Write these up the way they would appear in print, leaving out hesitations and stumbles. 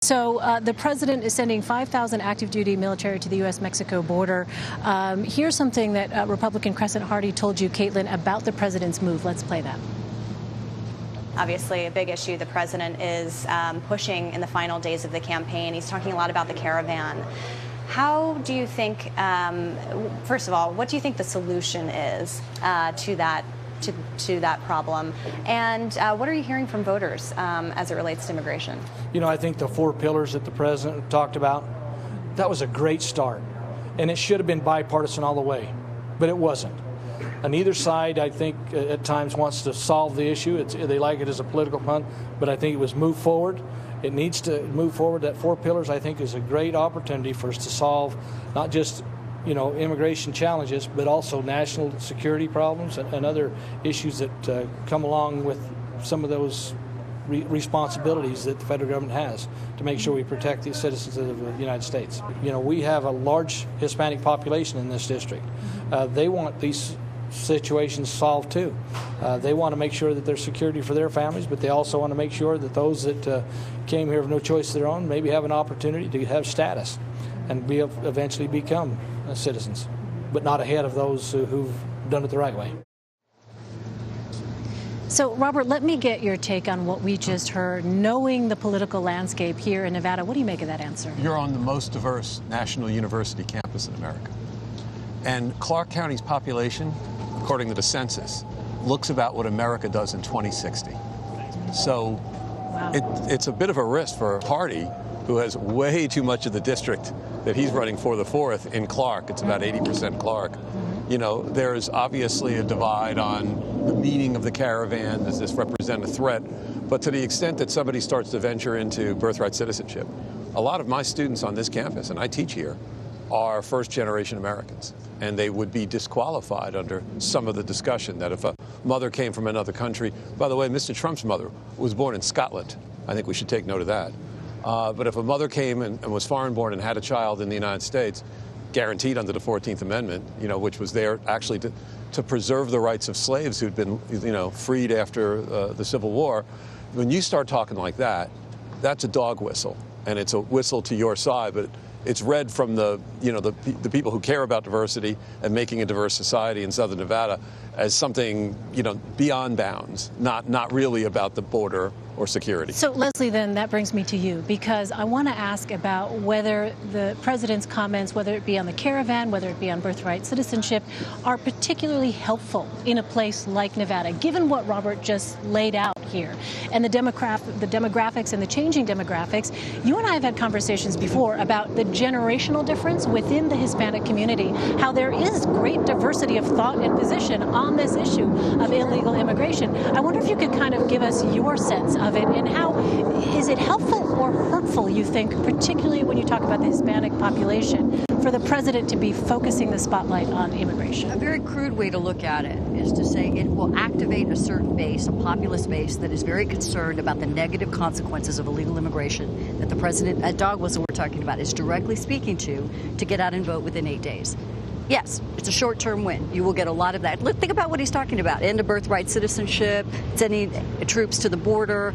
So the president is sending 5,000 active duty military to the U.S. Mexico border. Here's something that Republican Crescent Hardy told you, Caitlin, about the president's move. Let's play that. Obviously, a big issue the president is pushing in the final days of the campaign. He's talking a lot about the caravan. How do you think, first of all, what do you think the solution is to that problem? And what are you hearing from voters as it relates to immigration? You know, I think the 4 pillars that the president talked about, that was a great start. And it should have been bipartisan all the way, but it wasn't. And either side, I think, at times wants to solve the issue. They like it as a political punt, but I think it was move forward. It needs to move forward. That 4 pillars, I think, is a great opportunity for us to solve not just immigration challenges, but also national security problems and other issues that come along with some of those responsibilities that the federal government has to make sure we protect the citizens of the United States. You know, we have a large Hispanic population in this district. They want these situations solved too. They want to make sure that there's security for their families, but they also want to make sure that those that came here with no choice of their own maybe have an opportunity to have status and eventually become citizens, but not ahead of those who've done it the right way. So, Robert, let me get your take on what we just heard. Knowing the political landscape here in Nevada, what do you make of that answer? You're on the most diverse national university campus in America. And Clark County's population, according to the census, looks about what America does in 2060. So wow. It's a bit of a risk for Hardy, who has way too much of the district that he's running for the 4th in Clark. It's about 80% Clark. You know, there's obviously a divide on the meaning of the caravan. Does this represent a threat? But to the extent that somebody starts to venture into birthright citizenship, a lot of my students on this campus, and I teach here, are first-generation Americans. And they would be disqualified under some of the discussion that if a mother came from another country, by the way, Mr. Trump's mother was born in Scotland. I think we should take note of that. But if a mother came and was foreign-born and had a child in the United States, guaranteed under the 14th Amendment, which was there actually to preserve the rights of slaves who'd been, freed after the Civil War, when you start talking like that, that's a dog whistle. And it's a whistle to your side, but it's read from the people who care about diversity and making a diverse society in Southern Nevada as something, beyond bounds, not really about the border or security. So, Leslie, then that brings me to you, because I want to ask about whether the president's comments, whether it be on the caravan, whether it be on birthright citizenship, are particularly helpful in a place like Nevada, given what Robert just laid out here and the demographics and the changing demographics. You and I have had conversations before about the generational difference within the Hispanic community, how there is great diversity of thought and position on this issue of illegal immigration. I wonder if you could kind of give us your sense of it, and how is it helpful or hurtful, you think, particularly when you talk about the Hispanic population, for the president to be focusing the spotlight on immigration? A very crude way to look at it is to say it will activate a certain base, a populist base that is very concerned about the negative consequences of illegal immigration that the president, that dog whistle we're talking about, is directly speaking to get out and vote within 8 days. Yes, it's a short-term win. You will get a lot of that. Look, think about what he's talking about. End of birthright citizenship, sending troops to the border,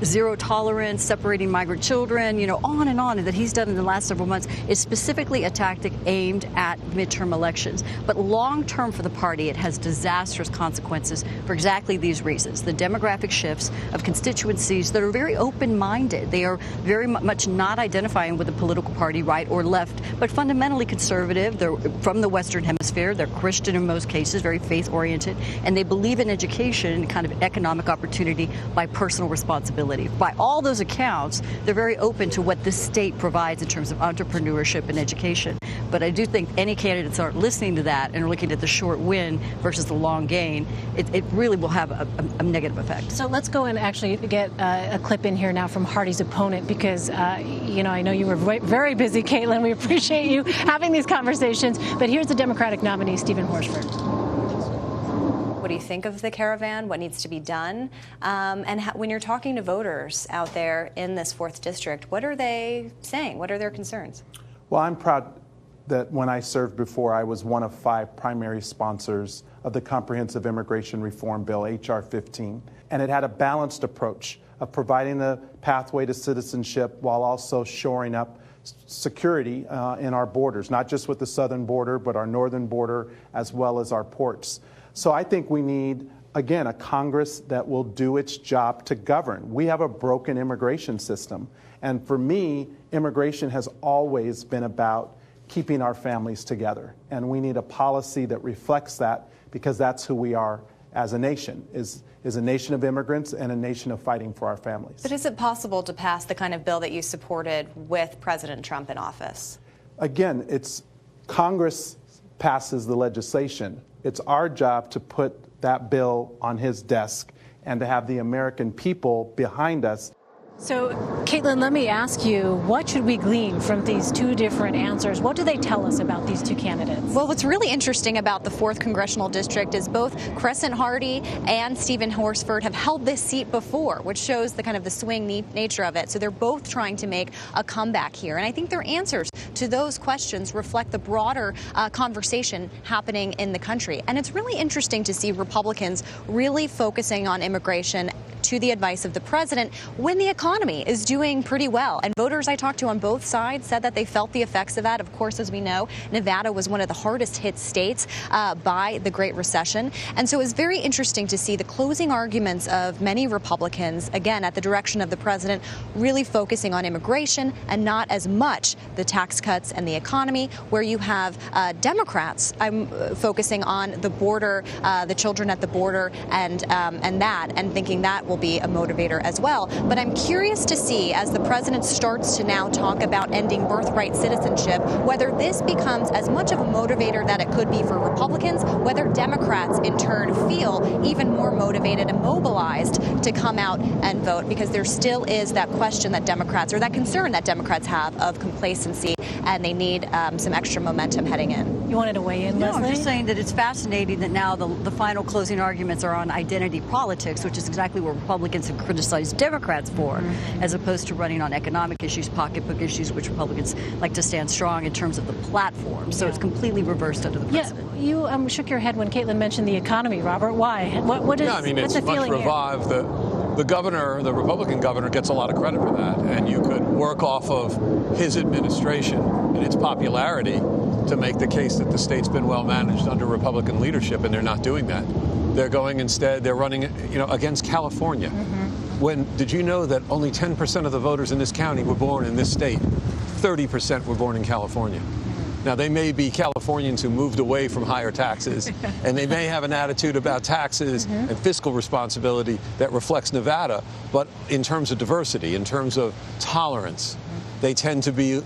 zero tolerance, separating migrant children, on and on, that he's done in the last several months is specifically a tactic aimed at midterm elections. But long-term for the party, it has disastrous consequences for exactly these reasons. The demographic shifts of constituencies that are very open-minded. They are very much not identifying with a political party, right or left, but fundamentally conservative. They're from the Western Hemisphere. They're Christian in most cases, very faith-oriented, and they believe in education and kind of economic opportunity by personal responsibility. By all those accounts, they're very open to what this state provides in terms of entrepreneurship and education. But I do think any candidates aren't listening to that and are looking at the short win versus the long gain. It really will have a negative effect. So let's go and actually get a clip in here now from Hardy's opponent, because, I know you were very busy, Caitlin. We appreciate you having these conversations. But here's the Democratic nominee, Steve Horsford. What do you think of the caravan? What needs to be done? And when you're talking to voters out there in this 4th district, what are they saying? What are their concerns? Well, I'm proud that when I served before, I was one of 5 primary sponsors of the Comprehensive Immigration Reform Bill, H.R. 15. And it had a balanced approach of providing the pathway to citizenship while also shoring up security in our borders, not just with the southern border, but our northern border as well as our ports. So I think we need, again, a Congress that will do its job to govern. We have a broken immigration system. And for me, immigration has always been about keeping our families together. And we need a policy that reflects that, because that's who we are as a nation, is a nation of immigrants and a nation of fighting for our families. But is it possible to pass the kind of bill that you supported with President Trump in office? Again, it's Congress passes the legislation. It's our job to put that bill on his desk and to have the American people behind us. So, Caitlin, let me ask you, what should we glean from these two different answers? What do they tell us about these two candidates? Well, what's really interesting about the 4th Congressional District is both CRESENT Hardy and Stephen Horsford have held this seat before, which shows the kind of the swing nature of it. So they're both trying to make a comeback here. And I think their answers to those questions reflect the broader conversation happening in the country. And it's really interesting to see Republicans really focusing on immigration to the advice of the president when the economy is doing pretty well. And voters I talked to on both sides said that they felt the effects of that. Of course, as we know, Nevada was one of the hardest hit states by the Great Recession. And so it was very interesting to see the closing arguments of many Republicans, again, at the direction of the president, really focusing on immigration and not as much the tax cuts and the economy, where you have Democrats focusing on the border, the children at the border, and thinking that will be a motivator as well. But I'm curious to see, as the president starts to now talk about ending birthright citizenship, whether this becomes as much of a motivator that it could be for Republicans, whether Democrats in turn feel even more motivated and mobilized to come out and vote, because there still is that question that Democrats, or that concern that Democrats have of complacency, and they need some extra momentum heading in. You wanted to weigh in, Leslie? No, I'm just saying that it's fascinating that now the final closing arguments are on identity politics, which is exactly what Republicans have criticized Democrats for, as opposed to running on economic issues, pocketbook issues, which Republicans like to stand strong in terms of the platform. So it's completely reversed under the president. Yeah, you shook your head when Caitlin mentioned the economy, Robert. Why? What is? Yeah, I mean, what's it's the feeling much revived. The governor, the Republican governor, gets a lot of credit for that, and you could work off of his administration and its popularity to make the case that the state's been well managed under Republican leadership, and they're not doing that. They're going instead, they're running, against California. Did you know that only 10% of the voters in this county were born in this state? 30% were born in California. Now, they may be Californians who moved away from higher taxes, and they may have an attitude about taxes and fiscal responsibility that reflects Nevada, but in terms of diversity, in terms of tolerance, they tend to be,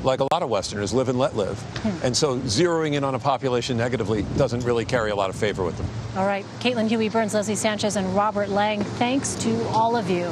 like a lot of Westerners, live and let live. And so zeroing in on a population negatively doesn't really carry a lot of favor with them. All right. Caitlin Huey-Burns, Leslie Sanchez, and Robert Lang, thanks to all of you.